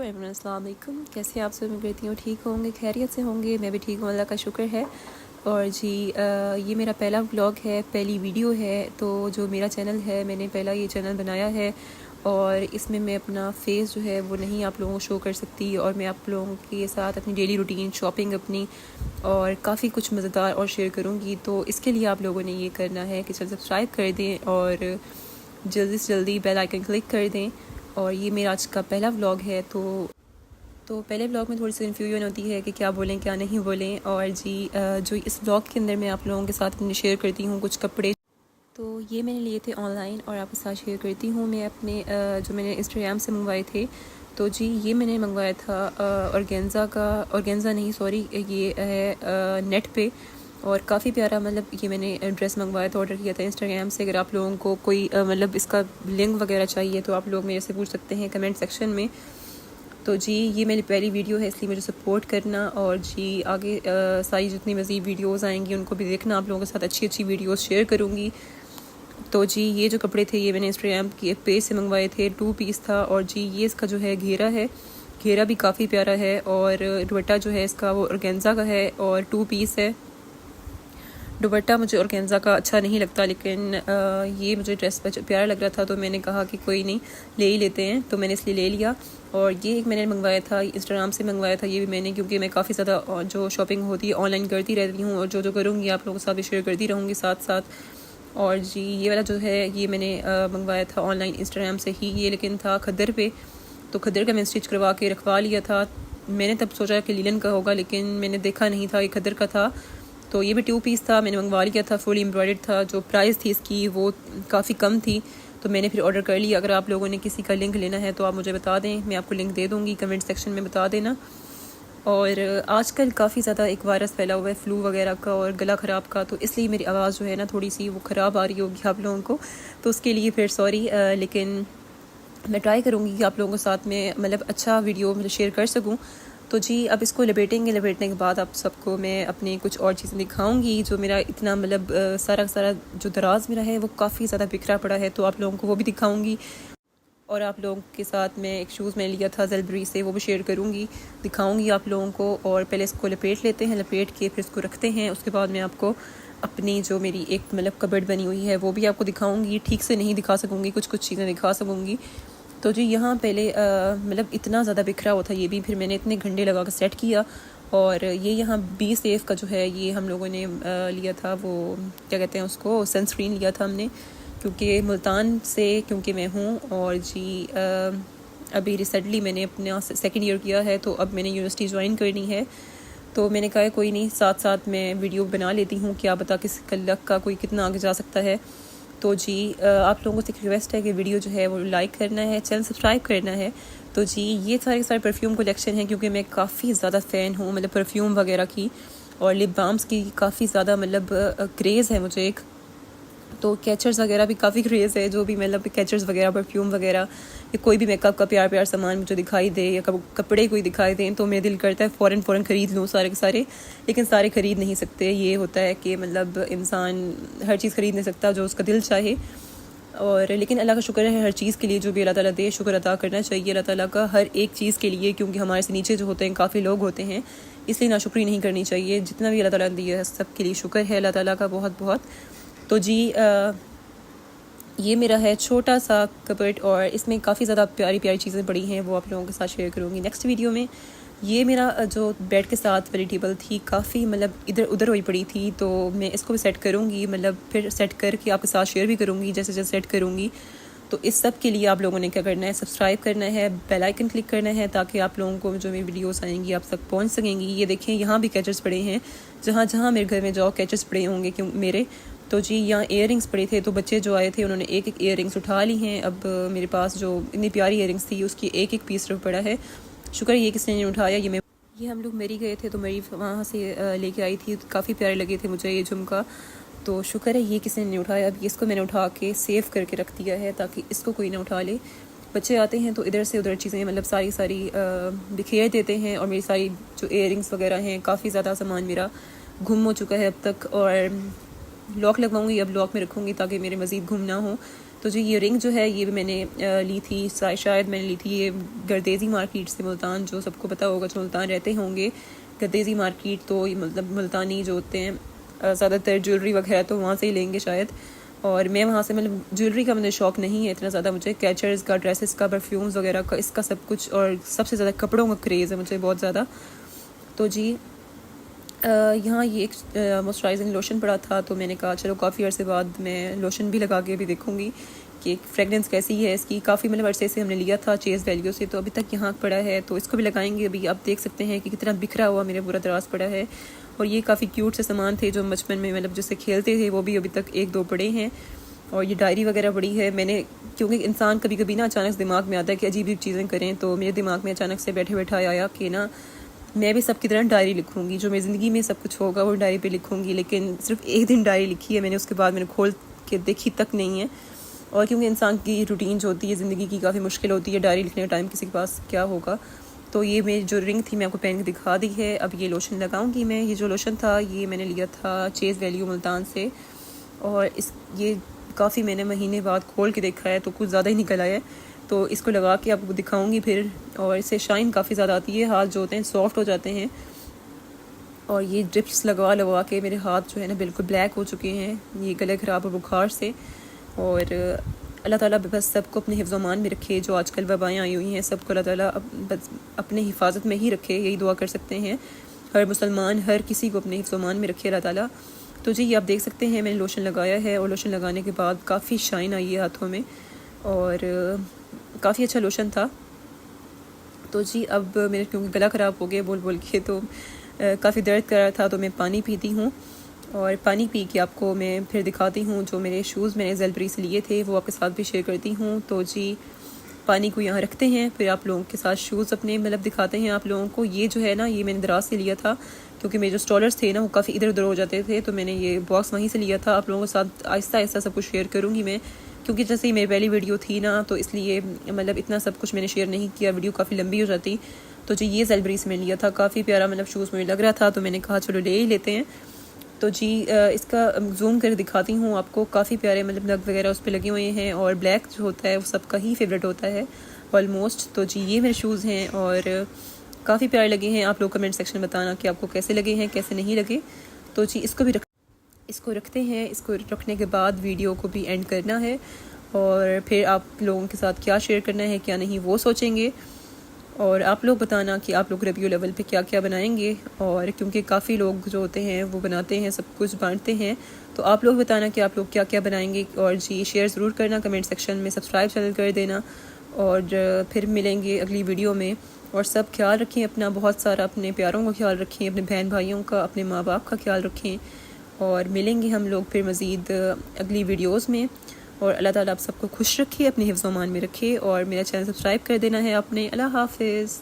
Everyone, अस्सलाम वालेकुम। कैसे आप सब? उम्मीद करती हूँ ठीक होंगे, खैरियत से होंगे। मैं भी ठीक हूँ, अल्लाह का शुक्र है। और जी ये मेरा पहला व्लॉग है, पहली वीडियो है। तो जो मेरा चैनल है, मैंने पहला ये चैनल बनाया है और इसमें मैं अपना फेस जो है वो नहीं आप लोगों को शो कर सकती, और मैं आप लोगों के साथ अपनी डेली रूटीन, शॉपिंग अपनी और काफ़ी कुछ मज़ेदार और शेयर करूँगी। तो इसके लिए आप लोगों ने ये करना है कि चल सब्सक्राइब कर दें और जल्दी से जल्दी बेल आइकन क्लिक कर दें। और ये मेरा आज का पहला व्लॉग है। तो पहले व्लॉग में थोड़ी सी कन्फ्यूजन होती है कि क्या बोलें क्या नहीं बोलें। और जी जो इस व्लॉग के अंदर मैं आप लोगों के साथ अपने शेयर करती हूँ कुछ कपड़े, तो ये मैंने लिए थे ऑनलाइन और आपके साथ शेयर करती हूँ। मैं अपने जो मैंने इंस्टाग्राम से मंगवाए थे, तो जी ये मैंने मंगवाया था ऑर्गेन्ज़ा नहीं, सॉरी, ये है नेट पे। और काफ़ी प्यारा, मतलब ये मैंने ड्रेस मंगवाया था, ऑर्डर किया था इंस्टाग्राम से। अगर आप लोगों को कोई मतलब इसका लिंक वगैरह चाहिए तो आप लोग मेरे से पूछ सकते हैं कमेंट सेक्शन में। तो जी ये मेरी पहली वीडियो है, इसलिए मुझे सपोर्ट करना। और जी आगे सारी जितनी मज़ीद वीडियोस आएंगी उनको भी देखना। आप लोगों के साथ अच्छी अच्छी वीडियोस शेयर करूँगी। तो जी ये जो कपड़े थे ये मैंने इंस्टाग्राम की पेज से मंगवाए थे, 2 पीस था। और जी ये इसका जो है घेरा है, घेरा भी काफ़ी प्यारा है। और दुपट्टा जो है इसका वो ऑर्गेन्ज़ा का है और 2 पीस है। दुपट्टा मुझे ऑर्गेन्ज़ा का अच्छा नहीं लगता, लेकिन ये मुझे ड्रेस पर प्यारा लग रहा था, तो मैंने कहा कि कोई नहीं, ले ही लेते हैं। तो मैंने इसलिए ले लिया। और ये एक मैंने मंगवाया था, इंस्टाग्राम से मंगवाया था ये भी मैंने, क्योंकि मैं काफ़ी ज़्यादा जो शॉपिंग होती है ऑनलाइन करती रहती हूँ, और जो करूँगी आप लोगों के साथ भी शेयर करती रहूँगी साथ साथ। और जी ये वाला जो है ये मैंने मंगवाया था ऑनलाइन इंस्टाग्राम से ही। ये लेकिन था खद्दर पे, तो खद्दर का मैं स्टिच करवा के रखवा लिया था। मैंने तब सोचा कि लीलन का होगा, लेकिन मैंने देखा नहीं था, ये खद्दर का था। तो ये भी 2 पीस था, मैंने मंगवा लिया था, फुल एम्ब्रॉयडर्ड था। जो प्राइस थी इसकी वो काफ़ी कम थी, तो मैंने फिर ऑर्डर कर लिया। अगर आप लोगों ने किसी का लिंक लेना है तो आप मुझे बता दें, मैं आपको लिंक दे दूँगी, कमेंट सेक्शन में बता देना। और आजकल काफ़ी ज़्यादा एक वायरस फैला हुआ है, फ्लू वगैरह का और गला ख़राब का, तो इसलिए मेरी आवाज़ जो है ना थोड़ी सी वो ख़राब आ रही होगी आप लोगों को, तो उसके लिए फिर सॉरी। लेकिन मैं ट्राई करूँगी कि आप लोगों के साथ में मतलब अच्छा वीडियो मतलब शेयर कर सकूँ। तो जी अब इसको लपेटने के बाद आप सबको मैं अपनी कुछ और चीज़ें दिखाऊंगी। जो मेरा इतना मतलब सारा सारा जो दराज मेरा है वो काफ़ी ज़्यादा बिखरा पड़ा है, तो आप लोगों को वो भी दिखाऊंगी। और आप लोगों के साथ मैं एक शूज़ मैंने लिया था ज़ेलबरी से, वो भी शेयर करूँगी, दिखाऊँगी आप लोगों को। और पहले इसको लपेट लेते हैं, लपेट के फिर इसको रखते हैं। उसके बाद मैं आपको अपनी जो मेरी एक मतलब कबर्ड बनी हुई है वो भी आपको दिखाऊँगी। ठीक से नहीं दिखा सकूँगी, कुछ कुछ चीज़ें दिखा सकूँगी। तो जी यहाँ पहले मतलब इतना ज़्यादा बिखरा हुआ था ये भी, फिर मैंने इतने घंटे लगा कर सेट किया। और ये यहाँ बी सेफ का जो है ये हम लोगों ने लिया था, वो क्या कहते हैं उसको, सनस्क्रीन लिया था हमने, क्योंकि मुल्तान से क्योंकि मैं हूँ। और जी अभी रिसेंटली मैंने अपना 2nd ईयर किया है, तो अब मैंने यूनिवर्सिटी ज्वाइन करनी है। तो मैंने कहा कोई नहीं, साथ साथ मैं वीडियो बना लेती हूँ, क्या पता किस लक का कोई कितना आगे जा सकता है। तो जी आप लोगों से एक रिक्वेस्ट है कि वीडियो जो है वो लाइक करना है, चैनल सब्सक्राइब करना है। तो जी ये सारे परफ्यूम कलेक्शन है, क्योंकि मैं काफ़ी ज़्यादा फ़ैन हूँ मतलब परफ्यूम वगैरह की, और लिप बाम्स की काफ़ी ज़्यादा मतलब क्रेज़ है मुझे एक। तो कैचर्स वगैरह भी काफ़ी क्रेज़ है, जो भी मतलब कैचर्स वगैरह, परफ्यूम वगैरह, या कोई भी मेकअप का प्यार सामान मुझे दिखाई दे, या कपड़े कोई दिखाई दें, तो मेरा दिल करता है फ़ौरन ख़रीद लूँ सारे के सारे। लेकिन सारे ख़रीद नहीं सकते, ये होता है कि मतलब इंसान हर चीज़ ख़रीद नहीं सकता जो उसका दिल चाहे। और लेकिन अल्लाह का शुक्र है हर चीज़ के लिए, जो भी अल्लाह ताला दे शुक्र अदा करना चाहिए अल्लाह ताला का हर एक चीज़ के लिए, क्योंकि हमारे से नीचे जो होते हैं काफ़ी लोग होते हैं, इसलिए नाशुक्री नहीं करनी चाहिए। जितना भी अल्लाह ताला ने दिया है सब के लिए शुक्र है अल्लाह ताला का बहुत बहुत। तो जी ये मेरा है छोटा सा कबर्ड, और इसमें काफ़ी ज़्यादा प्यारी प्यारी चीज़ें पड़ी हैं, वो आप लोगों के साथ शेयर करूँगी नेक्स्ट वीडियो में। ये मेरा जो बेड के साथ वाली टेबल थी काफ़ी मतलब इधर उधर हुई पड़ी थी, तो मैं इसको भी सेट करूँगी, मतलब फिर सेट करके आपके साथ शेयर भी करूँगी जैसे जैसे सेट करूँगी। तो इस सब के लिए आप लोगों ने क्या करना है, सब्सक्राइब करना है, बेल आइकन क्लिक करना है, ताकि आप लोगों को जो मेरी वीडियोस आएंगी आप तक पहुंच सकेंगी। ये देखें यहाँ भी कैचर्स पड़े हैं, जहाँ जहाँ मेरे घर में जाओ कैचर्स पड़े होंगे क्यों मेरे। तो जी यहाँ इयररिंग्स पड़े थे, तो बच्चे जो आए थे उन्होंने एक एक इयररिंग्स उठा ली हैं। अब मेरे पास जो इतनी प्यारी इयररिंग्स थी उसकी एक एक पीस सिर्फ पड़ा है, शुक्र है ये किसी ने उठाया। ये हम लोग मेरी गए थे, तो मेरी वहाँ से लेके आई थी, काफ़ी प्यारे लगे थे मुझे ये झुमका, तो शुक्र है ये किसी ने नहीं उठाया। अब इसको मैंने उठा के सेव करके रख दिया है ताकि इसको कोई ना उठा ले। बच्चे आते हैं तो इधर से उधर चीज़ें मतलब सारी बिखेर देते हैं, और मेरी सारी जो इयररिंग्स वगैरह हैं, काफ़ी ज़्यादा सामान मेरा गुम हो चुका है अब तक। और लॉक लगवाऊंगी, अब लॉक में रखूँगी ताकि मेरे मज़ीद गुम ना हो। तो जी ये रिंग जो है ये भी मैंने ली थी, शायद मैंने ली थी ये गर्देजी मार्केट से, मुल्तान, जो सबको पता होगा जो मुल्तान रहते होंगे, गर्देजी मार्केट। तो ये मतलब मुल्तानी जो होते हैं ज़्यादातर ज्वेलरी वगैरह तो वहाँ से ही लेंगे शायद। और मैं वहाँ से, मतलब ज्वेलरी का मुझे शौक़ नहीं है इतना ज़्यादा, मुझे कैचर्स का, ड्रेसेस का, परफ्यूम्स वगैरह का, इसका सब कुछ, और सबसे ज़्यादा कपड़ों का क्रेज़ है मुझे बहुत ज़्यादा। तो जी यहाँ ये एक मॉइस्चराइजिंग लोशन पड़ा था, तो मैंने कहा चलो काफ़ी अर्से बाद मैं लोशन भी लगा के भी देखूँगी कि फ्रेगरेंस कैसी है इसकी। काफ़ी मतलब अरसे से हमने लिया था चेज़ वैल्यू से, तो अभी तक यहाँ पड़ा है, तो इसको भी लगाएंगे। अभी आप देख सकते हैं कि कितना बिखरा हुआ मेरा पूरा दराज पड़ा है। और ये काफ़ी क्यूट से सामान थे जो बचपन में मतलब जिससे खेलते थे, वो भी अभी तक 1-2 पड़े हैं। और ये डायरी वगैरह पड़ी है मैंने, क्योंकि इंसान कभी कभी ना अचानक दिमाग में आता है कि अजीब चीज़ें करें, तो मेरे दिमाग में अचानक से बैठे बैठा आया कि ना मैं भी सबकी तरह डायरी लिखूँगी, जो मेरी ज़िंदगी में सब कुछ होगा वो डायरी पे लिखूँगी। लेकिन सिर्फ एक दिन डायरी लिखी है मैंने, उसके बाद मैंने खोल के देखी तक नहीं है। और क्योंकि इंसान की रूटीन जो होती है ज़िंदगी की काफ़ी मुश्किल होती है, डायरी लिखने का टाइम किसी के पास क्या होगा। तो ये मेरी जो रिंग थी मैं आपको पहन के दिखा दी है। अब ये लोशन लगाऊंगी मैं। ये जो लोशन था ये मैंने लिया था चेज़ वैल्यू मुल्तान से, और ये काफ़ी मैंने महीने बाद खोल के देखा है तो कुछ ज़्यादा ही निकल आया है। तो इसको लगा के आपको दिखाऊंगी फिर। और इससे शाइन काफ़ी ज़्यादा आती है, हाथ जो होते हैं सॉफ्ट हो जाते हैं। और ये ड्रिप्स लगवा के मेरे हाथ जो है ना बिल्कुल ब्लैक हो चुके हैं, ये गले ख़राब और बुखार से। और अल्लाह ताला बस सबको अपने हिफ्ज़ अमान में रखे। जो आजकल वबाएँ आई हुई हैं सबको अल्लाह ताला बस अपने हिफाजत में ही रखे, यही दुआ कर सकते हैं। हर मुसलमान, हर किसी को अपने हिफ्ज़ अमान में रखे अल्लाह ताला। तो जी ये आप देख सकते हैं मैंने लोशन लगाया है, और लोशन लगाने के बाद काफ़ी शाइन आई है हाथों में, और काफ़ी अच्छा लोशन था। तो जी अब मेरे क्योंकि गला ख़राब हो गया बोल बोल के, तो काफ़ी दर्द कर रहा था, तो मैं पानी पीती हूँ। और पानी पी के आपको मैं फिर दिखाती हूँ जो मेरे शूज़ मैंने ज़ेलबरी से लिए थे, वो आपके साथ भी शेयर करती हूँ। तो जी पानी को यहाँ रखते हैं, फिर आप लोगों के साथ शूज़ अपने मतलब दिखाते हैं आप लोगों को। ये जो है ना ये मैंने दराज से लिया था, क्योंकि मेरे जो स्टॉलर्स थे ना वो काफ़ी इधर उधर हो जाते थे, तो मैंने ये बॉक्स वहीं से लिया था। आप लोगों के साथ आहिस्ता आहिस्ता सब कुछ शेयर करूँगी मैं, क्योंकि जैसे ही मेरी पहली वीडियो थी ना, तो इसलिए मतलब इतना सब कुछ मैंने शेयर नहीं किया, वीडियो काफ़ी लंबी हो जाती। तो जी ये ज़ेलबरी से मैंने लिया था, काफ़ी प्यारा मतलब शूज़ मुझे लग रहा था, तो मैंने कहा चलो ले ही लेते हैं। तो जी इसका जूम कर दिखाती हूँ आपको, काफ़ी प्यारे मतलब नग वगैरह उस पर लगे हुए हैं, और ब्लैक जो होता है वो सबका ही फेवरेट होता है ऑलमोस्ट। तो जी ये मेरे शूज़ हैं और काफ़ी प्यारे लगे हैं। आप लोग कमेंट सेक्शन में बताना कि आपको कैसे लगे हैं, कैसे नहीं लगे। तो जी इसको रखते हैं। इसको रखने के बाद वीडियो को भी एंड करना है, और फिर आप लोगों के साथ क्या शेयर करना है क्या नहीं वो सोचेंगे। और आप लोग बताना कि आप लोग रिव्यू लेवल पे क्या क्या बनाएंगे, और क्योंकि काफ़ी लोग जो होते हैं वो बनाते हैं, सब कुछ बांटते हैं, तो आप लोग बताना कि आप लोग क्या क्या बनाएंगे। और जी शेयर ज़रूर करना कमेंट सेक्शन में, सब्सक्राइब चैनल कर देना। और फिर मिलेंगे अगली वीडियो में। और सब ख्याल रखें अपना, बहुत सारा अपने प्यारों का ख्याल रखें, अपने बहन भाइयों का, अपने माँ बाप का ख्याल रखें। और मिलेंगे हम लोग फिर मज़ीद अगली वीडियोज़ में। और अल्लाह ताला आप सबको खुश रखे, अपने हिफ्ज़ अमान में रखे। और मेरा चैनल सब्सक्राइब कर देना है आपने। अल्लाह हाफ़िज़।